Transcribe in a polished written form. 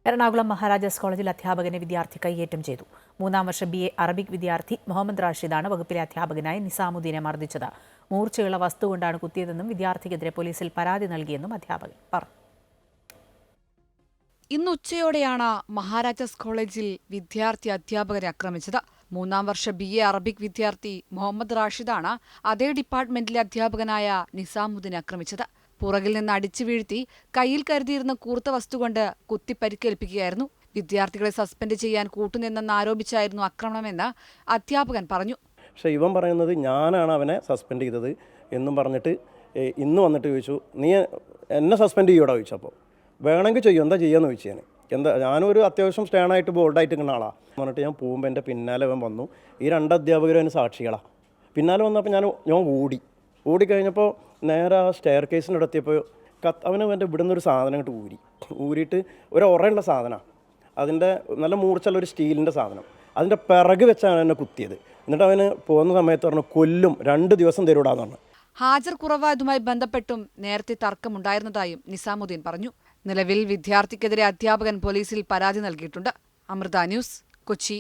എറണാകുളം മഹാരാജാസ് കോളേജിൽ അധ്യാപകനെ വിദ്യാർത്ഥി കൈയേറ്റം ചെയ്തു. 3ാം വർഷ BA അറബിക് വിദ്യാർത്ഥി മുഹമ്മദ് റാഷിദാണ് വകുപ്പിലെ അധ്യാപകനായ നിസാമുദ്ദീനെ മർദ്ദിച്ചത്. മൂർച്ചയുള്ള വസ്തു കൊണ്ടാണ് കുത്തിയതെന്നും വിദ്യാർത്ഥിക്കെതിരെ പോലീസിൽ പരാതി നൽകിയെന്നും അധ്യാപകൻ പറഞ്ഞു. ഇന്ന് ഉച്ചയോടെയാണ് മഹാരാജാസ് കോളേജിൽ വിദ്യാർത്ഥി അധ്യാപകരെ ആക്രമിച്ചത്. 3ാം വർഷ BA അറബിക് വിദ്യാർത്ഥി മുഹമ്മദ് റാഷിദാണ് അതേ ഡിപ്പാർട്ട്മെന്റിലെ അധ്യാപകനായ നിസാമുദ്ദീനെ ആക്രമിച്ചത്. പുറകിൽ നിന്ന് അടിച്ചു വീഴ്ത്തി കയ്യിൽ കരുതിയിരുന്ന കൂർത്ത വസ്തുകൊണ്ട് കുത്തി പരിക്കേൽപ്പിക്കുകയായിരുന്നു. വിദ്യാർത്ഥികളെ സസ്പെൻഡ് ചെയ്യാൻ കൂട്ടുനിന്നെന്ന് ആരോപിച്ചായിരുന്നു ആക്രമണമെന്ന് അധ്യാപകൻ പറഞ്ഞു. പക്ഷേ ഇവൻ പറയുന്നത് ഞാനാണ് അവനെ സസ്പെൻഡ് ചെയ്തത് എന്നും പറഞ്ഞിട്ട് ഇന്ന് വന്നിട്ട് ചോദിച്ചു, നീ എന്നെ സസ്പെൻഡ് ചെയ്യോടാ ചോദിച്ചപ്പോൾ വേണമെങ്കിൽ ചെയ്യും, എന്താ ചെയ്യാന്ന് ചോദിച്ചു. ഞാനൊരു അത്യാവശ്യം സ്റ്റേണായിട്ട് ബോൾഡായിട്ട് ഇങ്ങനെ ആളാണ് പറഞ്ഞിട്ട് ഞാൻ പോകുമ്പോൾ എൻ്റെ പിന്നാലെ അവൻ വന്നു. ഈ 2 അധ്യാപകരും അതിന് സാക്ഷികളാണ്. പിന്നാലെ വന്നപ്പോൾ ഞാൻ ഓടിക്കഴിഞ്ഞപ്പോൾ നേരെ ആ സ്റ്റെയർ കേസിൻ്റെ എത്തിയപ്പോൾ അവന് എൻ്റെ ഇവിടുന്ന് ഒരു സാധനം ഇങ്ങോട്ട് ഊരിയിട്ട് ഒരു ഉറയുള്ള സാധനമാണ്, അതിൻ്റെ നല്ല മൂർച്ചുള്ള ഒരു സ്റ്റീലിൻ്റെ സാധനം, അതിൻ്റെ പിറക് വെച്ചാണ് എന്നെ കുത്തിയത്. എന്നിട്ട് അവന് പോകുന്ന സമയത്ത് പറഞ്ഞു കൊല്ലും, 2 ദിവസം തരൂടാന്ന് പറഞ്ഞു. ഹാജർ കുറവായതുമായി ബന്ധപ്പെട്ടും നേരത്തെ തർക്കമുണ്ടായിരുന്നതായും നിസാമുദ്ദീൻ പറഞ്ഞു. നിലവിൽ വിദ്യാർത്ഥിക്കെതിരെ അധ്യാപകൻ പോലീസിൽ പരാതി നൽകിയിട്ടുണ്ട്. അമൃത ന്യൂസ്, കൊച്ചി.